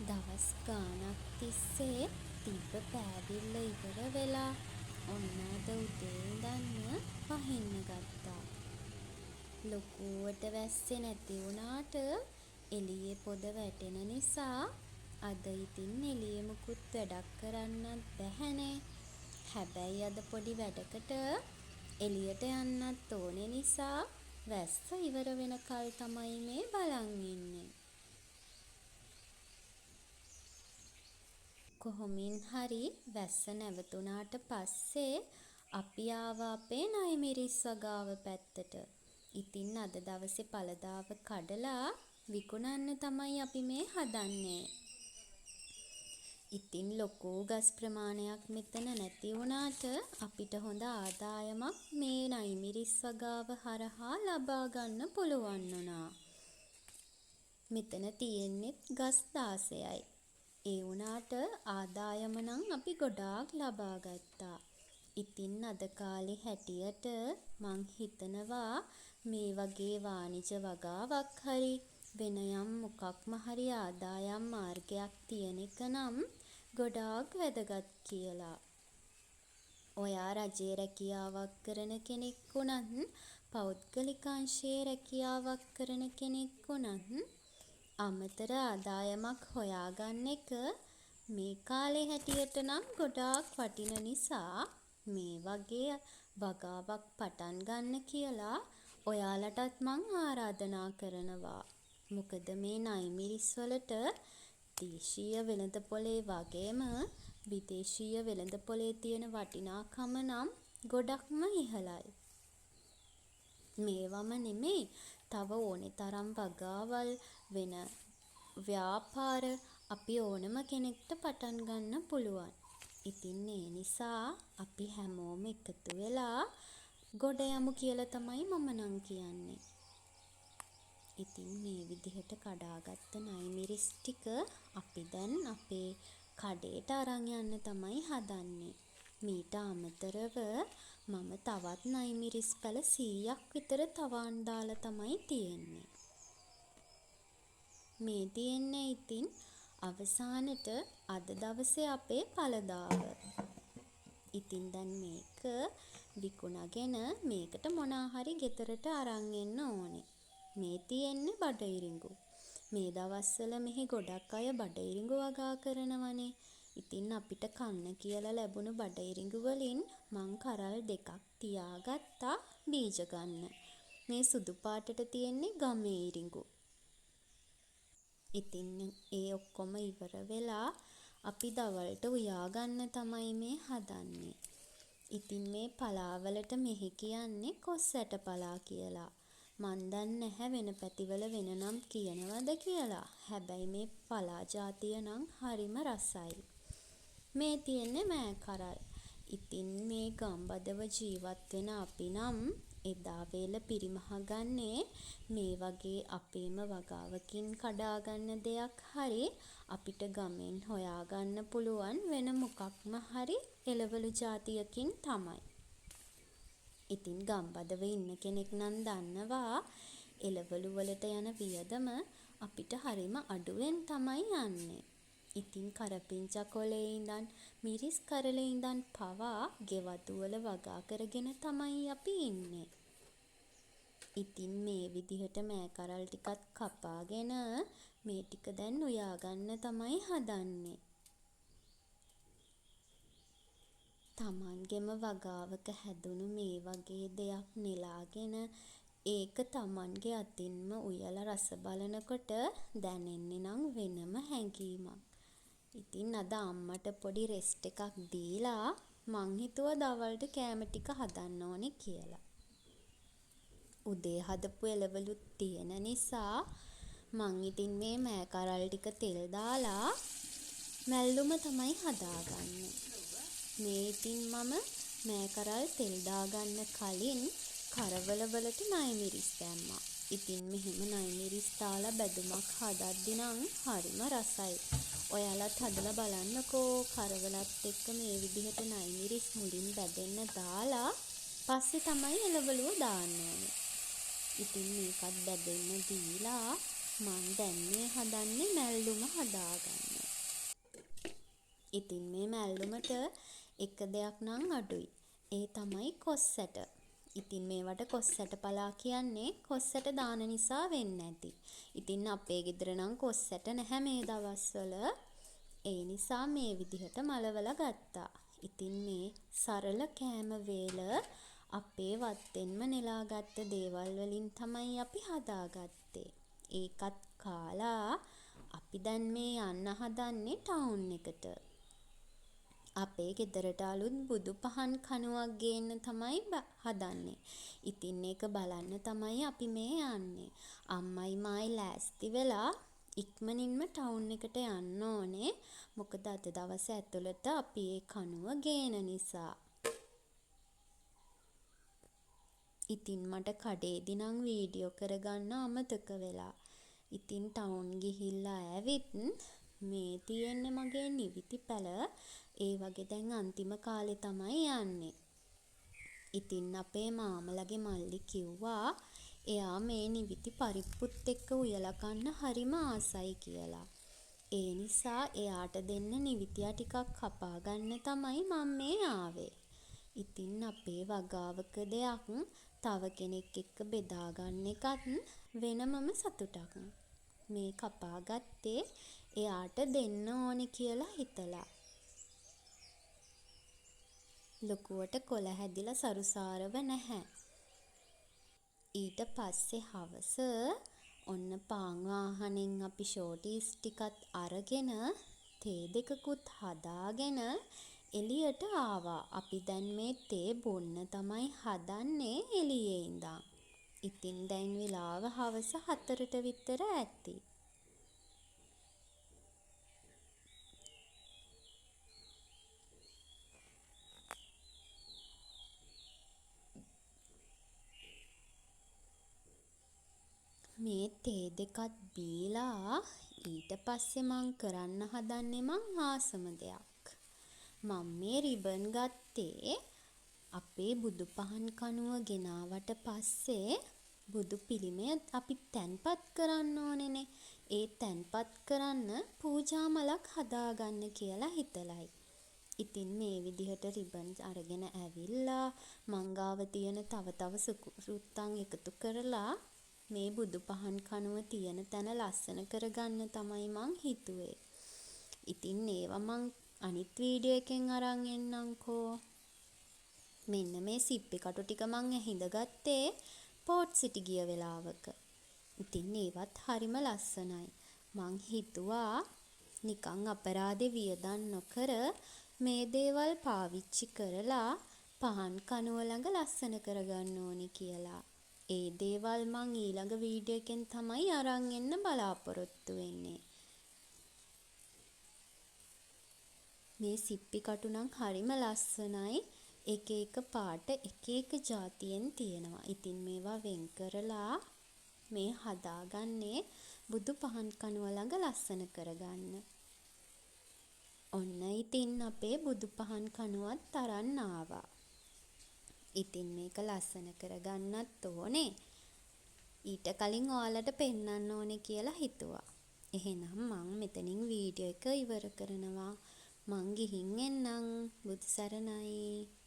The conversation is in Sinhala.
දවස් ගාණක් තිස්සේ තිබ්බ පෑදිල්ල ඉවර වෙලා ඔන්න අද උදේ ඉඳන්ම වහින්න ගත්තා. ලොකුවට වැස්සේ නැති වුණාට එළියේ පොද වැටෙන නිසා අද ඉතින් එළියේ මුකුත් වැඩක් කරන්නත් බැහැනේ. හැබැයි අද පොඩි වැඩකට එළියට යන්නත් ඕනේ නිසා වැස්ස ඉවර වෙනකල් තමයි මේ බලන් ඉන්නේ. කොහොමින් හරි වැස්ස නැවතුණාට පස්සේ අපි ආවා අපේ නයිමිරිස් වගාව පැත්තට. ඉතින් අද දවසේ පළදාව කඩලා විකුණන්න තමයි අපි මේ හදන්නේ. ඉතින් ලොකු ගස් ප්‍රමාණයක් මෙතන නැති වුණාට අපිට හොඳ ආදායමක් මේ නයිමිරිස් වගාව හරහා ලබා ගන්න පුළුවන් වුණා. මෙතන තියෙන්නෙත් ගස් 16යි. ඒ වුණාට ආදායම නම් අපි ගොඩාක් ලබා ගත්තා. ඉතින් අද කාලේ හැටියට මං හිතනවා මේ වගේ වාණිජ වගාවක් හරි වෙන යම් මොකක්ම හරි ආදායම් මාර්ගයක් තියෙන එක නම් ගොඩාක් වැදගත් කියලා. ඔයා රජයේ රැකියාවක් කරන කෙනෙක් වුණත් පෞද්ගලික අංශයේ රැකියාවක් කරන කෙනෙක් වුණත් අමතර ආදායමක් හොයාගන්න එක මේ කාලේ හැටියට නම් ගොඩාක් වටින නිසා මේ වගේ වගාවක් පටන් ගන්න කියලා ඔයාලටත් මං ආරාධනා කරනවා. මොකද මේ නයිමිරිස් වලට දේශීය වෙළඳපොලේ වගේම විදේශීය වෙළඳපොලේ තියෙන වටිනාකම නම් ගොඩක්ම ඉහළයි. මේවම නෙමෙයි තව ඕනේ තරම් වගාවල් වෙන ව්‍යාපාර අපි ඕනම කෙනෙක්ට පටන් ගන්න පුළුවන්. ඉතින් ඒ නිසා අපි හැමෝම එකතු වෙලා ගොඩ යමු කියලා තමයි මම නම් කියන්නේ. ඉතින් මේ විදිහට කඩාගත්ත නයිමිරිස් ටික අපි දැන් අපේ කඩේට අරන් යන්න තමයි හදන්නේ. මීට අමතරව මම තවත් නයිමිරිස් පැල 100ක් විතර තවන් දාලා තමයි තියෙන්නේ. මේ තියෙන්නේ ඉතින් අවසානෙට අද දවසේ අපේ පළදාව. ඉතින් දැන් මේක විකුණගෙන මේකට මොනා හරි ගෙදරට අරන් එන්න ඕනේ. මේ තියෙන්නේ බඩඉරිඟු. මේ දවස්වල මෙහි ගොඩක් අය බඩඉරිඟු වගා කරනවනේ. ඉතින් අපිට කන්න කියලා ලැබුණු බඩඉරිඟු වලින් මං කරල් 2ක් තියාගත්තා බීජ ගන්න. මේ සුදු පාටට තියෙන්නේ ගමේ ඉරිඟු. ඉතින් ඒ ඔක්කොම ඉවර වෙලා අපි දවල්ට උයා ගන්න තමයි මේ හදන්නේ. ඉතින් මේ පලාවලට මෙහි කියන්නේ කොස් ඇට පලා කියලා. මන් දන්නේ නැහැ වෙන පැතිවල වෙන නම් කියනවද කියලා. හැබැයි මේ පලා ජාතිය නම් හරිම රසයි. මේ තියෙන්නේ මෑ කරල්. ඉතින් මේ ගම්බදව ජීවත් වෙන අපි නම් එදා වේල පිරිමහ ගන්නේ මේ වගේ අපේම වගාවකින් කඩාගන්න දෙයක් හරි අපිට ගමෙන් හොයාගන්න පුළුවන් වෙන මොකක්ම හරි එළවලු ජාතියකින් තමයි. ඉතින් ගම්බදව ඉන්න කෙනෙක් නම් දන්නවා එළවලු වලට යන වියදම අපිට හරිම අඩුවෙන් තමයි යන්නේ. ඉතින් කරපිංචා කොලේ ඉඳන් මිරිස් කරලේ ඉඳන් පවා ගෙවතු වල වගා කරගෙන තමයි අපි ඉන්නේ. ඉතින් මේ විදිහට මෑ කරල් ටිකත් කපාගෙන මේ ටික දැන් උයා ගන්න තමයි හදන්නේ. තමන්ගෙම වගාවක හැදුණු මේ වගේ දෙයක් නෙලාගෙන ඒක තමන්ගේ අතින්ම උයලා රස බලනකොට දැනෙන්නේ නම් වෙනම හැඟීමක්. ඉතින් අද අම්මට පොඩි රෙස්ට් එකක් දීලා මං හිතුවා දවල්ට කෑම ටික හදන්න ඕනේ කියලා. උදේ හදපු එළවලුත් තියෙන නිසා මං ඉතින් මේ මෑ කරල් ටික තෙල් දාලා මැල්ලුම තමයි හදාගන්නේ. මේ ඉතින් මම මෑ කරල් තෙල් දාගන්න කලින් කරවල වලට නයිමිරිස් දැම්මා. ඉතින් මෙහෙම නයිමිරිස් දාලා බැදුමක් හදද්දි නම් හරිම රසයි. ඔයාලත් හදලා බලන්නකෝ කරවලත් එක්ක මේ විදිහට නයිමිරිස් මුලින් බැදෙන්න දාලා පස්සේ තමයි එළවලුව දාන්න ඕනේ. ඉතින් මේකත් බැදෙන්න දීලා මං දැන් මේ හදන්නේ මැල්ලුම හදාගන්න. ඉතින් මේ මැල්ලුමට එක දෙයක් නම් අඩුයි. ඒ තමයි කොස්සට. ඉතින් මේවට කොස්සට පලා කියන්නේ කොස්සට දාන නිසා වෙන්නේ නැති. ඉතින් අපේ ගෙදර නම් කොස්සට නැහැ මේ දවස්වල. ඒ නිසා මේ විදිහට මලවලා ගත්තා. ඉතින් මේ සරල කෑම වේල අපේ වත්තෙන්ම නෙලාගත්ත දේවල් වලින් තමයි අපි හදාගත්තේ. ඒකත් කාලා අපි දැන් මේ යන්න හදන්නේ ටවුන් එකට. අපේ ගෙදරට අලුත් බුදු පහන් කණුවක් ගේන්න තමයි හදන්නේ. ඉතින් ඒක බලන්න තමයි අපි මේ යන්නේ. අම්මයි මායි ලෑස්ති වෙලා ඉක්මනින්ම ටවුන් එකට යන්න ඕනේ. මොකද අද දවස ඇතුළත අපි ඒ කණුව ගේන නිසා. ඉතින් මට කඩේදි නම් වීඩියෝ කරගන්න අමතක වෙලා. ඉතින් ටවුන් ගිහිල්ලා ඇවිත් මේ තියෙන්නේ මගේ නිවිති පැල. ඒ වගේ දැන් අන්තිම කාලේ තමයි යන්නේ. ඉතින් අපේ මාමලගේ මල්ලි කිව්වා එයා මේ නිවිති පරිප්පුත් එක්ක උයලා කන්න හරිම ආසයි කියලා. ඒ නිසා එයාට දෙන්න නිවිතියා ටිකක් කපා ගන්න තමයි මම මේ ආවේ. ඉතින් අපේ වගාවක දෙයක් තව කෙනෙක් එක්ක බෙදා ගන්න එකත් වෙනමම සතුටක්. මේ කපා ගත්තේ එයාට දෙන්න ඕනේ කියලා හිතලා. ලොකුවට කොළ හැදිලා සරුසාරව නැහැ. ඊට පස්සේ හවස ඔන්න පාන් වාහනෙන් අපි ෂෝටීස් ටිකත් අරගෙන තේ දෙකකුත් හදාගෙන එළියට ආවා. අපි දැන් මේ තේ බොන්න තමයි හදන්නේ එළියේ ඉඳන්. ඉතින් දැන් වෙලාව හවස 4ට විතර ඇති. මේ තේ දෙකත් බීලා ඊට පස්සේ මං කරන්න හදන්නේ මං ආසම දෙයක්. මම මේ රිබන් ගත්තේ අපේ බුදු පහන් කණුව ගෙනාවට පස්සේ බුදු පිළිමය අපි තැන්පත් කරන්න ඕනේනේ. ඒ තැන්පත් කරන්න පූජා මලක් හදාගන්න කියලා හිතලයි. ඉතින් මේ විදිහට රිබන් අරගෙන ඇවිල්ලා මං ගාව තියෙන තව සුරුත්තම් එකතු කරලා මේ බුදු පහන් කණුව තියෙන තැන ලස්සන කරගන්න තමයි මං හිතුවේ. ඉතින් ඒවා මං අනිත් වීඩියෝ එකෙන් අරන් එන්නම්කෝ. මෙන්න මේ සිප්පි කටු ටික මං ඇහිඳගත්තේ පෝට් සිටි ගිය වෙලාවක. ඉතින් ඒවත් හරිම ලස්සනයි. මං හිතුවා නිකන් අපරාධේ වියදම් නොකර මේ දේවල් පාවිච්චි කරලා පහන් කණුව ළඟ ලස්සන කරගන්න ඕනි කියලා. ඒ දේවල් මං ඊළඟ වීඩියෝ එකෙන් තමයි අරන් එන්න බලාපොරොත්තු වෙන්නේ. මේ සිප්පි කටු නම් හරිම ලස්සනයි. එක එක පාට එක එක જાතියෙන් තියෙනවා. ඉතින් මේවා වෙන් කරලා මේ හදාගන්නේ බුදු පහන් කණුව ළඟ ලස්සන කරගන්න. ඔන්න ඉතින් අපේ බුදු පහන් කණුවත් අරන් ආවා. ඉතින් මේක ලස්සන කරගන්නත් ඕනේ. ඊට කලින් ඔයාලට පෙන්නන්න ඕනේ කියලා හිතුවා. එහෙනම් මං මෙතනින් වීඩියෝ එක ඉවර කරනවා. මං ගිහින් එන්නම්. බුදු සරණයි.